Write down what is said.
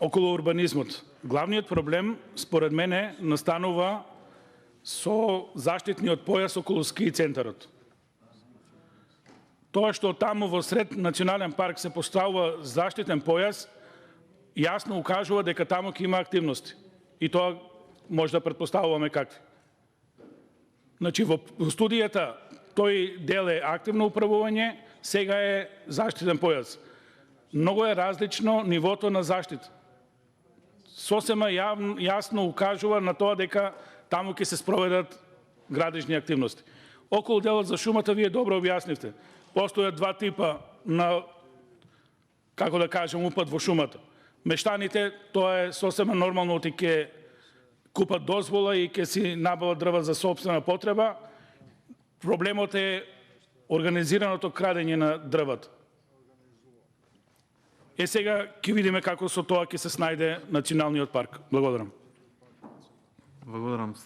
околу урбанизмот. Главниот проблем, според мене, настанува со заштитниот појас околу ски центарот. Тоа што таму во сред национален парк се поставува заштитен појас, јасно укажува дека таму ќе има активности. И тоа може да претпоставуваме какви. Значи, во студијата тој дел е активно управување, сега е заштитен појас. Многу е различно нивото на заштита. Сосема јасно укажува на тоа дека таму ќе се спроведат градежни активности. Околу делот за шумата вие добро објаснивте. Постојат два типа на, како да кажем, упад во шумата. Мештаните, тоа е сосема нормално, ти ќе купат дозвола и ќе си набават дрва за собствена потреба. Проблемот е организираното крадење на дрвата. Сега ќе видиме како со тоа ќе се снајде националниот парк. Благодарам. Благодарам.